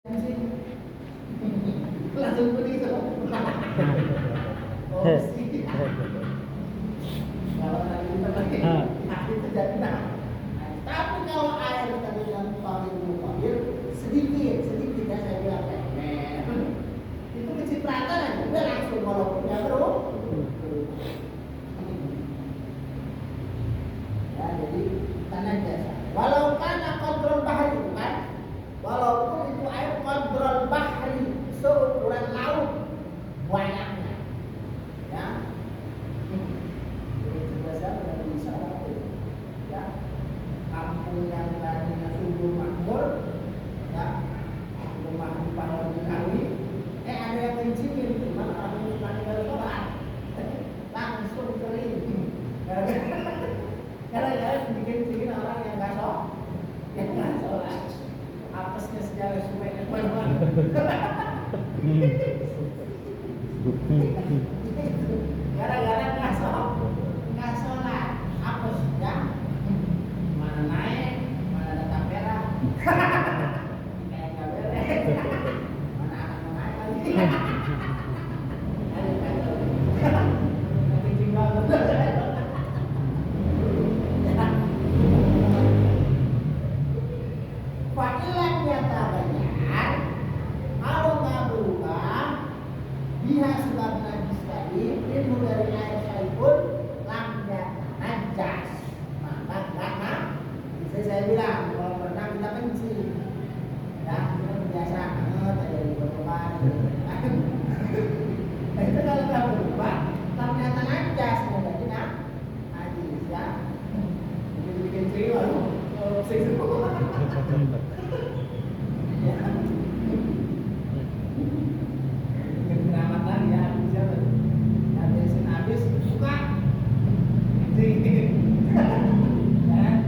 Langsung pergi ke kalau nanti terjadi tapi kalau air tadi yang paling sedikit ya saya bilang itu kecipratan aja udah langsung walaupun ya bro ya jadi tanah jasa walau karena kontrol bahari bukan walaupun itu air kontrol bahari seukuran laut banyaknya ya jadi biasa dari bisa ya kampung yang tadinya subur makmur ya rumah di Pahang Betawi ada yang kencingin cuma orang yang suka tinggal sholat langsung kering gara-gara dikencingin orang yang nggak sholat apesnya sejarah supaya kemana-mana gara-gara nggak sholat apes ya mana naik mana ada tapera kayak nggak beres mana anak naik lagi kencing banget Fakilan nyata banyak kalau nggak berubah dia sebab najis tadi ilmu dari air saipun lambat najas maka karena bisa saya bilang kalau pernah kita kencing ya kita biasa banget ada di bawah itu kalau nggak berubah ternyata najas berarti najis ya jadi bikin ciri lalu penyelamatan ya bisa habisin habis buka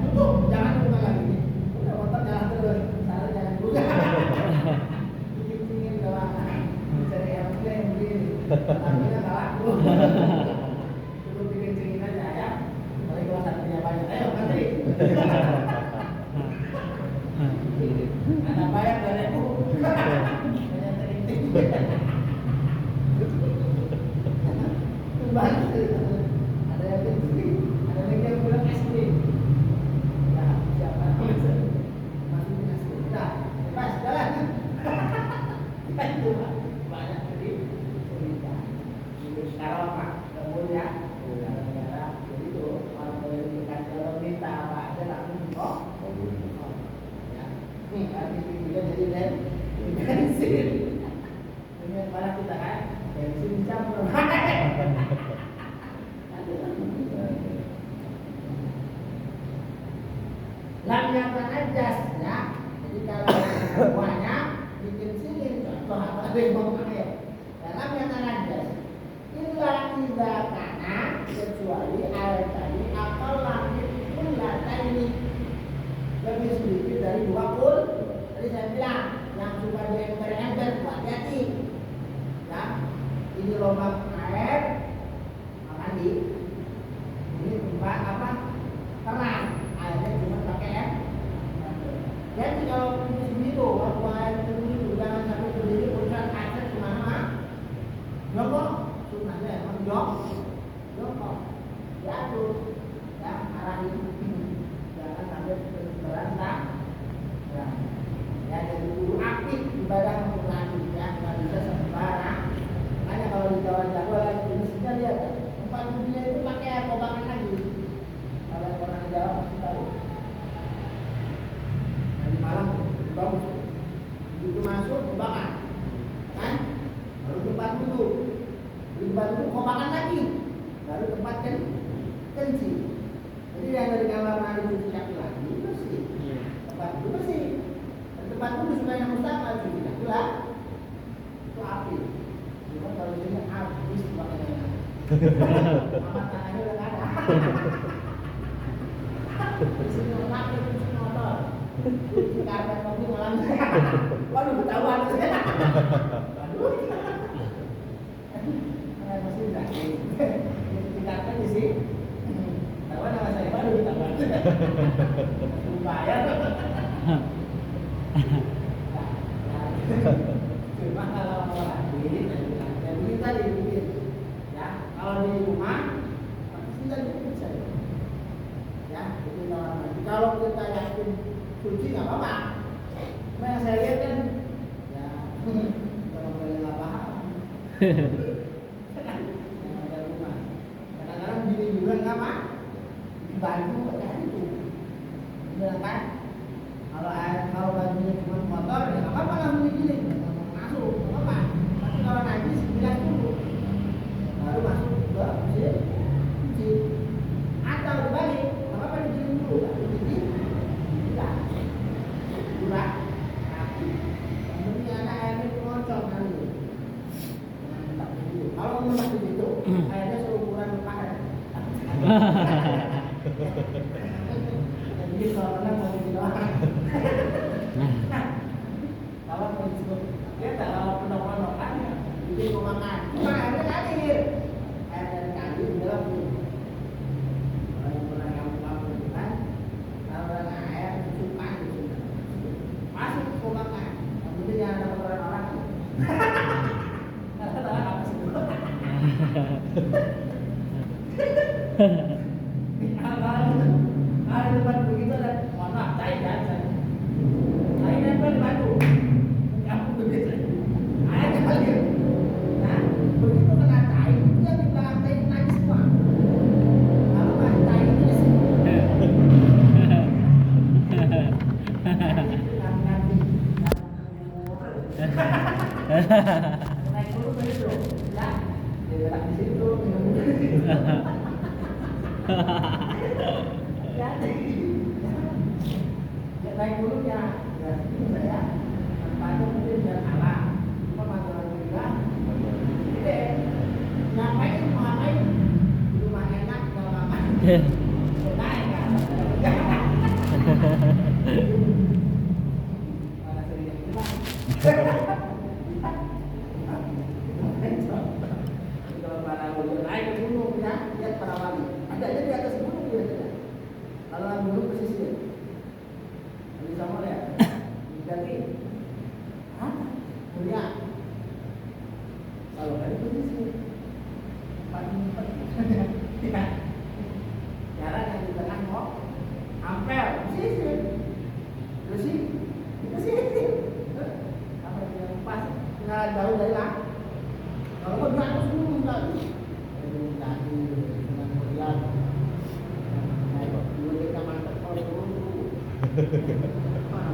tutup jangan buka lagi udah motor jalan terus salah jangan buka bikin doang cari yang begini akhirnya salah cukup bikin cingin aja ya kalau kelas satunya banyak ayo nanti ada bayar dari ibu banyak terintik banyak ada yang kecil ada lagi yang bilang SD ya siapa masih punya SD dah pas jalan itu banyak jadi cerita sekarang pak kemudian negara jadi itu kalau boleh dikasih minta apa aja langsung kok kita jadi bensin dengan mana kita kan bensin campur lamnya najas ya jadi kalau banyak bikin sini contoh apa yang mau pakai lamnya najas illa tidak karena kecuali air tadi atau langit pun lata ini lebih sedikit dari 20 tadi saya bilang yang suka diember-ember hati-hati ya ini lubang air mandi ini tempat apa terang airnya cuma pakai jadi kalau begitu waktu air itu jangan sampai berdiri urusan air kemana jongkok sunahnya emang jongkok diatur ya arahin jangan sampai berantak ya jadi guru aktif ibadah mengulangi ya nggak bisa sembarang makanya kalau di Jawa lagi di masjidnya lihat tempat dunia itu pakai air kobakan lagi kalau orang Jawa pasti tahu di malam bagus itu masuk kobakan kan baru tempat duduk di tempat duduk kobakan lagi baru tempat kencing jadi yang dari kamar mandi cuci kaki lagi bersih tempat itu bersih tempat itu suka yang mustahil cuci kaki lah itu api cuma kalau ini habis pakainya amat tangannya udah nggak ada di sini orang cuci motor cuci karpet mobil malam waduh ketahuan waduh masih udah cuci karpet di sini ketahuan nama saya baru ketahuan bayar Cuma kalau mau habis, ya begini tadi mungkin. Ya, kalau di rumah, kita cukup saja. Ya, itu normal. Kalau kita yakin suci nggak apa-apa. Cuma yang saya lihat kan, ya kalau boleh nggak paham. Yang ada rumah. Kadang-kadang gini juga nggak apa, dibantu kayak itu. Benar kan? Kalau bajunya cuma kotor, ya nggak apa-apa langsung digilin, masuk, nggak apa-apa. Tapi kalau najis, bilas dulu, baru masuk ke mesin cuci. Atau dibalik, nggak apa-apa digilin dulu, baru cuci, bilas, curah, rapi. Kemudian ada airnya ngocok nanti. Kalau mau masuk itu, airnya seukuran pakai. Jadi kalau pernah mau cuci doang. Kalau mau disebut, dia tak kalau pendok-pendok kan, jadi mau makan. Cuma airnya cair, air dari kali dalam tuh. Kalau yang pernah kamu kan, kalau ada air suka gitu, masuk mau makan. Kemudian jangan ada orang-orang. Karena tahu apa sih? Kalau tempat begitu ada, mohon maaf, cair kan? Air nempel di batu, kamu begitu. Air nempel dia. Nah, begitu kena cair, itu yang di belakang cair najis semua. Kalau nggak cair itu di sini. Naik dulu begitu, ya. Dia di situ. Ya naik dulu ya, itu saya manfaatnya mungkin biar alam, cuma masalah juga, ngapain di rumah enak kalau ngapain, naik kan, mana sering yang bilang, kalau para wali naik ke gunung ya, lihat para wali, ada aja di atas gunung biasanya, kalau gunung pesisir. Bisa mulai, jadi, mulia. Kalau dari posisi, paling ya, jalan yang di tengah kok, ampel, posisi, apa yang pas, nggak jauh dari lah. Kalau mau di atas dulu tadi, tadi dengan mulia, dulu kita mantap kalau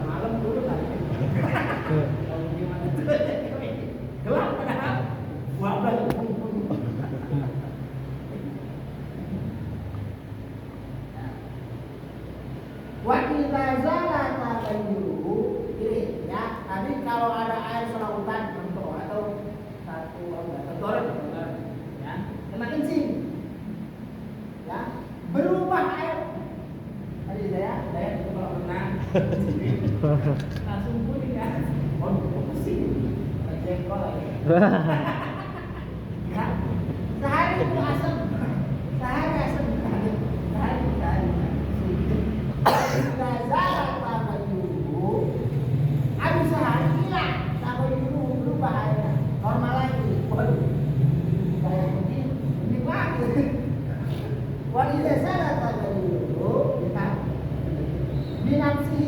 malam dulu kan. Kalau gimana tuh? Gelap padahal. Wabah. Wa idza zalata dulu, ini ya. Tadi kalau ada air selautan bentuk atau satu tergoreng ya, kena kencing. Ya, berubah air. Tadi saya itu kalau renang langsung kuning ya, pusing, jengkol lagi. Ya, sehari itu asam, sehari. Gazal apa dulu, habis sehari hilang, sampai dulu berubah airnya, normal lagi. Waduh, kayak ini banget. Wanita saya kata dulu, kita binafsi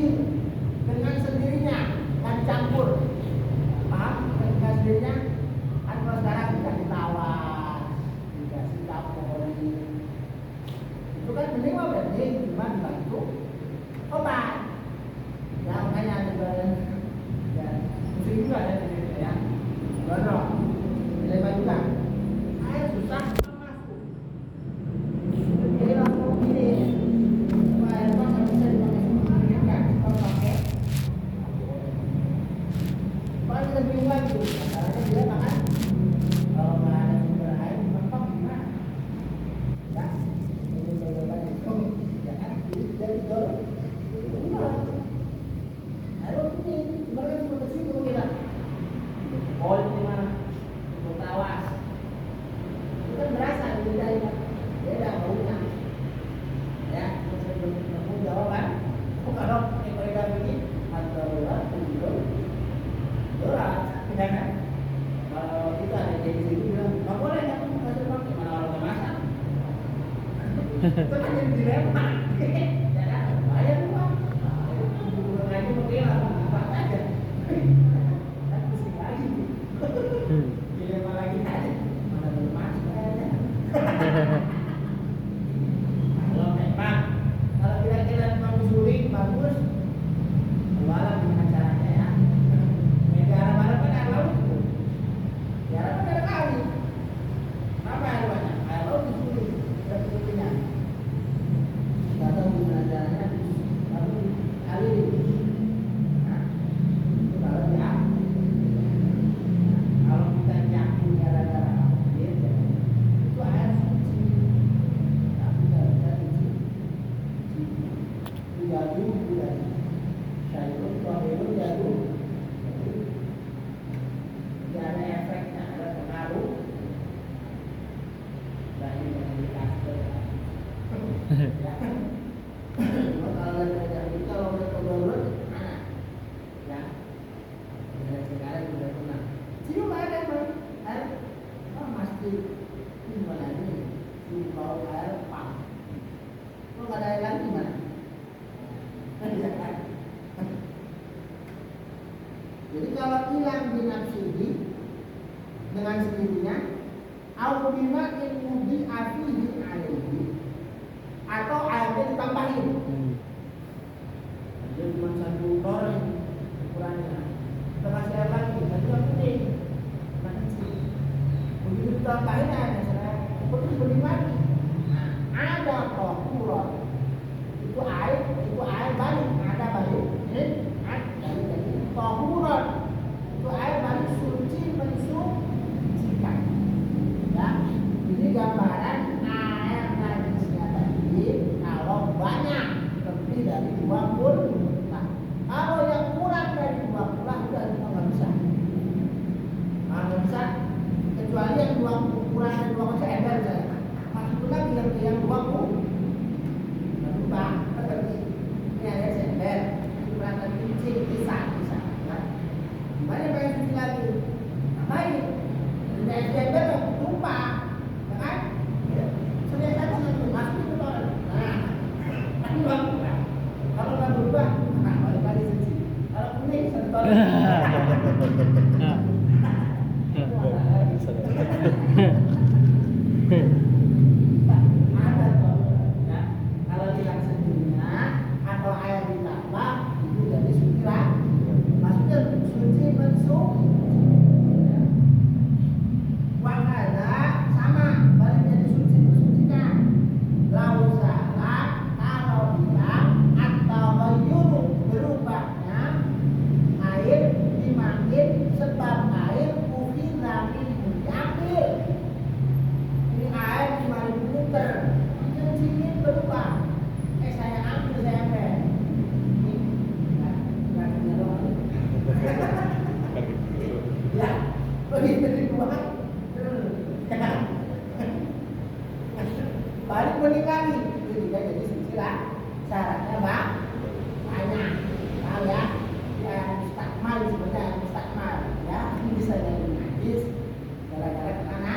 dengan sendirinya dan campur, paham? Dengan sendirinya, kan kalau sekarang tidak ditawas, dikasih kapolri, itu kan bening mah bening, cuma dibantu obat. Ya makanya ada ya, mesti juga ada ya, gondrong, lebar juga, air susah. Jawaban, kalau ekonomi atau ya kan? Kalau kita ada di situ bilang nggak boleh kan kasih pakai mana orang nggak masak. Itu kan jadi dilema. Ya kan? Bayar uang. Bukan lagi pakai apa aja. Kan pusing lagi. Dilema lagi aja. Mana belum masuk aja. Kalau kira-kira mau suling bagus, jualan dengan caranya ya. Negara mana kan air laut itu, negara kan ada kali. Apa air banyak? Air laut disuling dan sebagainya. Tidak tahu gimana caranya, tapi kali ini, nah, itu kalau ya, kalau kita nyaku gara-gara air, itu air suci, tapi gara-gara jadu bulan syaitan kalau jadu tidak ada efeknya, ada pengaruh dari komunitas kalau dari kalau berkebaruan mana ya dari sekarang juga pernah cium ada air pasti gimana ini cium bau air pam kalau nggak ada air lagi gimana. Jadi kalau hilang binafsihi dengan sendirinya, au bima ilmudi afihi alaihi, atau airnya ditambahin. Jadi cuma 1 liter ukurannya. Kita kasih air lagi, nanti yang putih, kecil. Begitu ditambahin airnya, seperti bening lagi. Nah, ada prokurat. Itu air balik, ada balik, ini dari tahuran, itu air balik suci mensucikan. Ya, ini gambaran air najisnya tadi kalau banyak lebih dari 20. Nah, kalau yang kurang dari 20 udah nggak bisa. Nggak bisa, kecuali yang kurang dari 20 saya ember saya. Masuk lagi yang 20. Bang, ini ada sender, perangkat cuci, bisa, kan? Gimana pengen cuci lagi? Ngapain? Dari sender lupa, kan? Sudah satu masuk ke toilet. Nah, tapi bang, kalau nggak berubah, nah balik lagi cuci. Kalau kuning satu toilet. Atau air ditambah itu jadi suci lah. Maksudnya suci mensucikan. Wakada sama balik jadi suci mensucikan. Lausalah kalau hilang atau ghayyuru berubahnya air dimakin sebab air ukhidha minhu diambil. Ini air 5.000 liter. Sedikit berubah. Saya ambil saya ambil. Ya, begitu dibuang. Balik benih lagi. Itu juga jadi suci lah. Syaratnya bang banyak. Tahu ya? Yang mustakmal sebenarnya mustakmal. Ya, ini bisa jadi najis. Gara-gara kena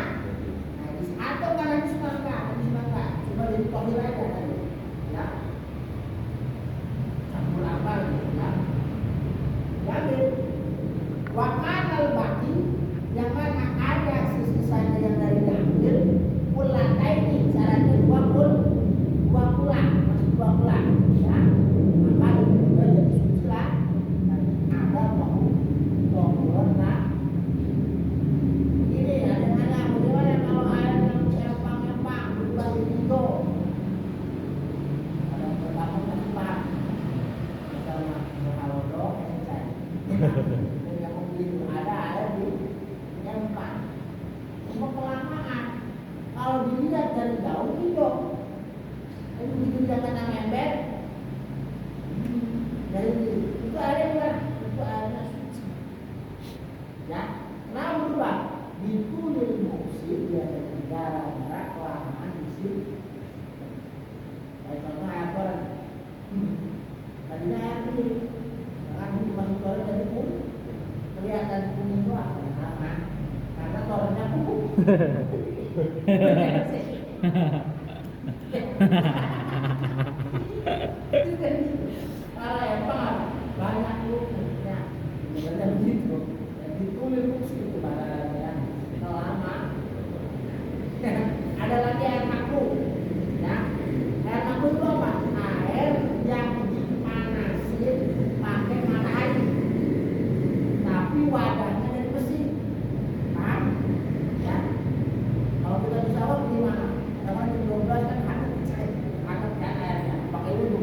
najis atau nggak najis maka, cuma jadi tohir aja tadi. Ya, campur apa gitu ya. Jadi wakan al-baqi yang mana ada sisanya yang dari diambil pulata ini syaratnya 20 pulang masih 2 pulang ya, maka itu juga jadi suci lah. Ada tohuran lah. Ini ada bagaimana kalau air yang empang berubah jadi hijau. Yang begitu ada air di empang. Cuma kelamaan. Kalau dilihat dari jauh hijau. Tapi begitu dia kena ember, dari itu airnya suci. Ya, kenapa berubah? Ditulil muksir dia dari gara-gara kelamaan di sini. Baik contoh air koran. Tadinya air ini, karena masuk koran jadi pun kelihatan kuning doang aman karena tornya pupuk. Kalau emang banyak lupusnya, sebenarnya begitu. Ditulis fungsi itu barangnya lama. Ada lagi air makhluk, ya. Air makhluk itu apa? Air yang dipanasin pakai matahari, tapi wadahnya dari besi. Paham? Ya. Kalau kita bisa apa gimana? Kalau di 12 kan hangat kan airnya, pakai wudhu.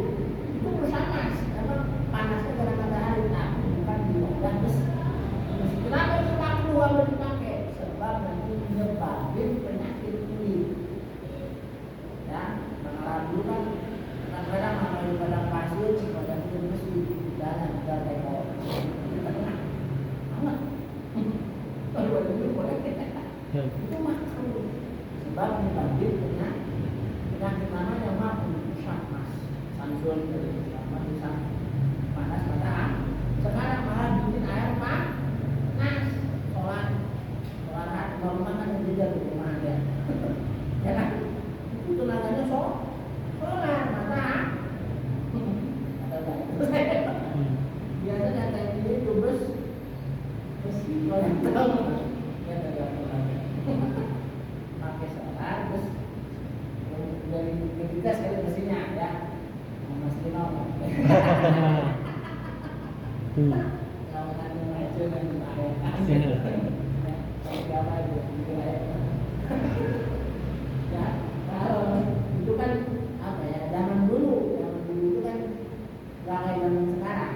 Itu bersama, karena panasnya dari matahari, tapi bukan di wadah besi. Kenapa itu makhluk harus dipakai? Sebab nanti menyebabkan penyakit kulit. Ya, karena dulu kan kadang-kadang kalau di padang pasir, pada kulit besi, jalan kita tengok, kita kena hangat. Kalau ada dulu boleh itu makhluk. Sebab menyebabkan penyakit namanya makhluk syahmas, sansul sama bisa panas matahari. Sekarang malah bikin air panas. Sholat normal kan yang tidak di rumah dia. Ya kan? Itu tenaganya solar matahari. Ada biasanya kayak gini itu besi kalau yang tahu ya ada pakai solar terus dari kita sekali besinya ya Mas Lino. Kalau nanti aja nanti siapa itu ya kalau itu kan apa ya zaman dulu itu kan nggak kayak zaman sekarang.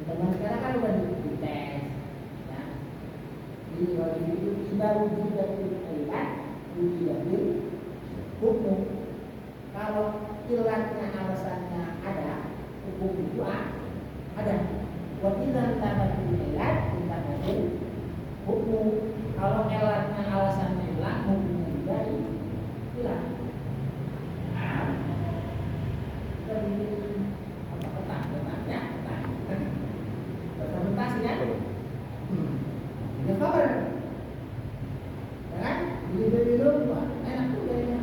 Zaman sekarang kan udah dites ya. Jadi kalau itu tidak uji dari ilat, uji dari hukum. Kalau ilatnya alasannya ada, hukum itu ada. Wakilan dapat ilat, kita kasih hukum. Kalau elatnya alasannya hilang, hukumnya juga hilang. Nah, kita bikin apa petang-petangnya, fermentasi ya. Dia cover, ya kan? Beli rumah, enak juga ya.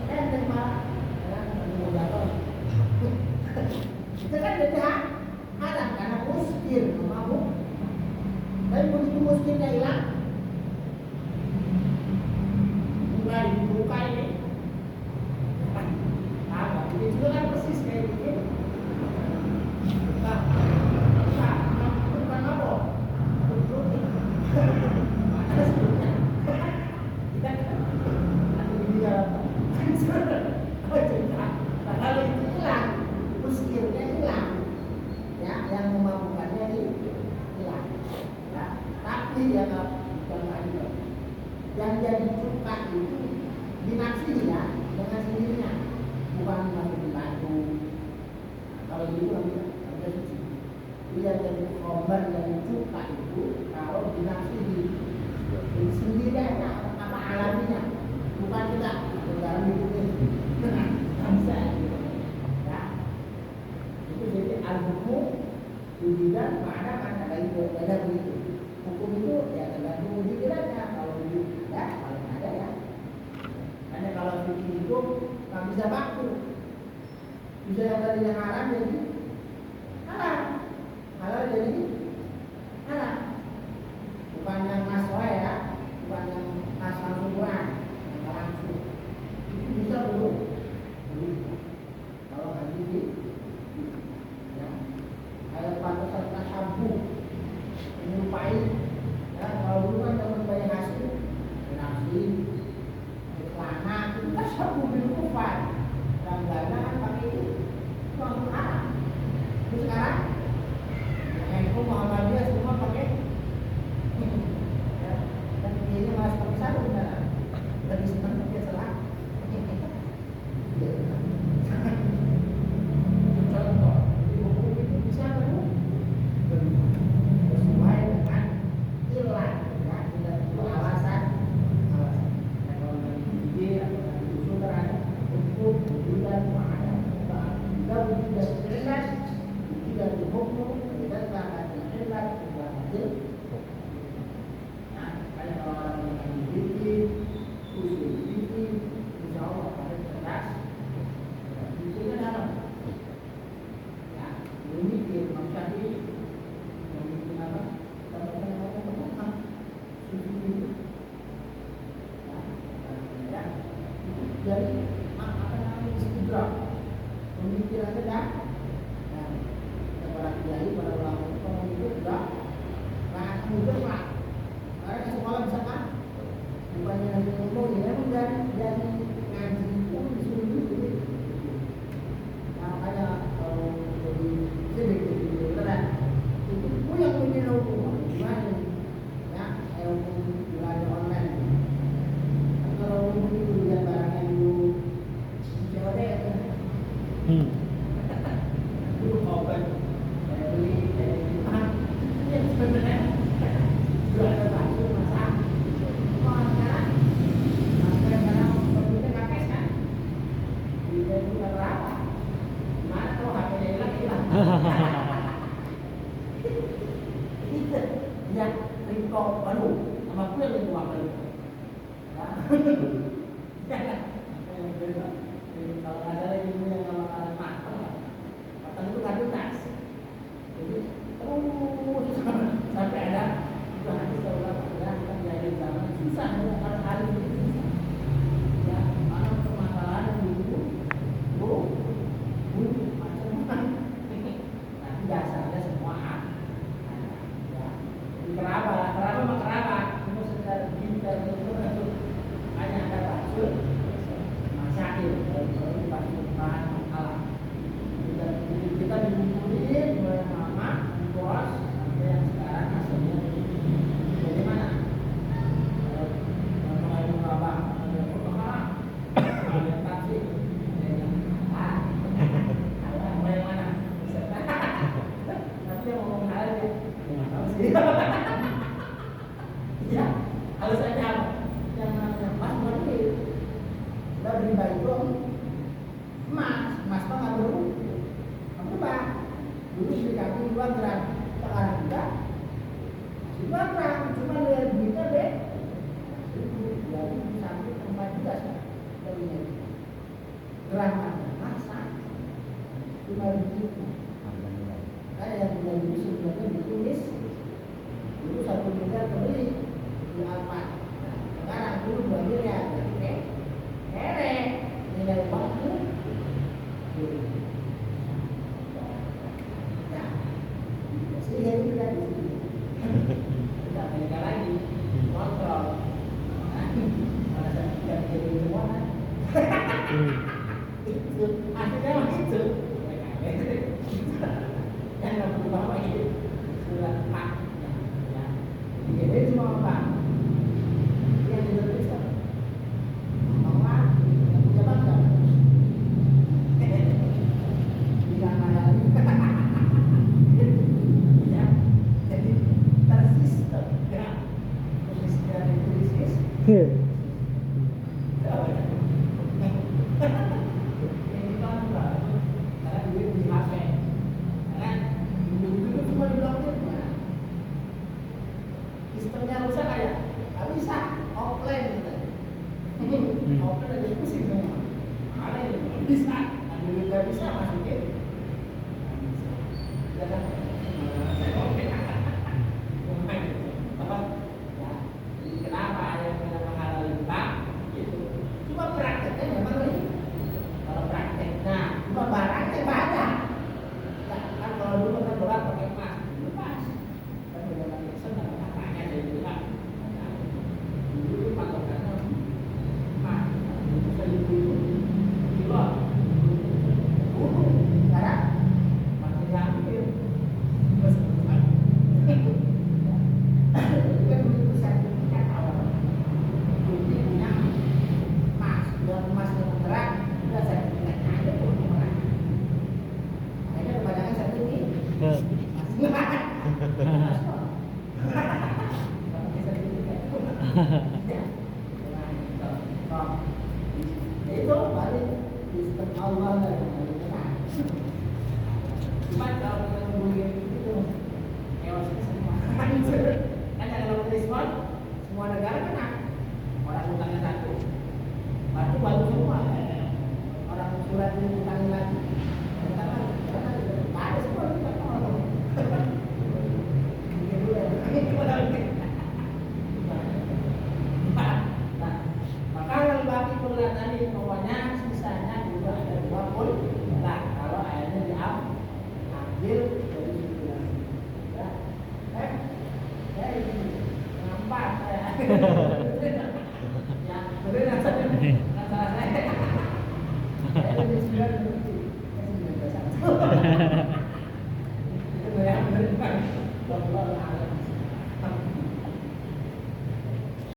Enak malah, ya kan? Mau jatuh. Itu kan jadi haram karena muskil, mabuk. Tapi begitu muskilnya hilang, mulai dibuka ini. Apa? Ini juga kan persis kayak begini. Bukan apa? Ada sebutnya. Kita kan ada di dalam. Kalau itu hilang, muskilnya hilang, ya, yang memabukkannya hilang. Ya. Tapi dia bukan lagi. Yang jadi cuka itu dinafsihi ya dengan sendirinya, bukan masuk di batu. Kalau itu ada suci. Dia jadi korban dari cuka itu kalau dinafsihi sendiri aja apa alaminya, bukan kita dalam hidup ini. Bisa ya. Itu jadi al-hukum wujudan mana kan ada itu ada begitu. Hukum itu ya tergantung wujudannya. Kalau wujud ada, kalau ada ya. Karena kalau fikih itu nggak bisa baku. Bisa yang tadinya haram jadi halal, halal jadi halal. Bukan yang naswa ya, bukan yang asal Quran, yang langsung. Itu bisa belum? Kalau hadis ya, kayak pantasan tasabbuh menyerupai ya, kalau dulu kan teman banyak hasil nasi celana itu tasabbuh bil kufar ranggana kan pakai itu langsung haram. Terus sekarang handphone Muhammadiyah semua pakai ya, dan ini malah pakai sarung kan lebih senang pakai celana. Contoh, di hukum itu bisa sesuai dengan muda pak, karena ke sekolah bisa kan, bukannya lagi ngomong ya, emang dari ngaji itu disuruh dulu, nah makanya kalau jadi sedikit beneran, itu pun yang punya hukum, gimana ya, kayak hukum belanja online, kalau hukum itu lihat barang yang dulu, COD itu, dulu open, beli, ya sebenarnya. Dua ada baju masak, sekarang sepertinya pakai kan, bisa juga berapa? Mana tahu HP-nya hilang. Itu ya ringkong baru, sama gue yang dua kali. Kalau ada lagi yang nama kalian matang itu kan tuntas. Jadi sampai ada nanti kalau kita belajar zaman susah ya kalau hari ini susah ya mana permasalahan yang dulu macam-macam tapi dasarnya semua ya kerabat cuma sekedar kita itu hanya ada maksud masakin dari pasti bahan masalah kita dikumpulin oleh mama bos sampai yang sekarang hasilnya bagaimana? Kalau mau abang, ada apa? Ada taksi, ada mau yang mana? Nanti yang ngomong hal ya, tahu sih. Ya, harus aja yang mas berarti udah beli baju mas mah nggak perlu, kamu bang dulu dikasih 2 gram, sekarang enggak. 2 gram, cuma lihat duitnya deh. Jadi sampai 4 juta sekarang. Gram ada masa 5 ribu. Kayak yang bulan ini sebenarnya ditulis dulu 1 miliar kebeli di Alphard. Sekarang dulu 2 miliar, jadi nilai waktu. Nah, sehingga itu kan tidak beda lagi kontrol. Pada saat kita jadi semua kan itu akhirnya masih itu yang nggak perlu bawa itu sudah pak ya jadi semua pak yang ditulis bahwa yang punya bangsa bilang ada ya jadi tersistem ya kemiskinan krisis sistemnya rusak kayak nggak bisa offline gitu. Offline aja pusing semua. Ada yang nggak bisa, ada yang nggak bisa masukin. Saya offline. Apa? Ya, jadi kenapa yang menghalang limbah? Gitu. Cuma prakteknya memang ini. Kalau prakteknya cuma barangnya banyak. Nah, kan kalau dulu kan berat pakai emas, lepas. Kan udah pakai senang. Dulu patokannya emas, itu kilo, sekarang masih diambil, jadi kan dulu sertifikat awal, bukti punya emas, dan emas yang berat, sudah sertifikatnya ada pun berat, akhirnya kebanyakan sertifikat, itu balik sistem Allah dan cuma kalau kita ngomongin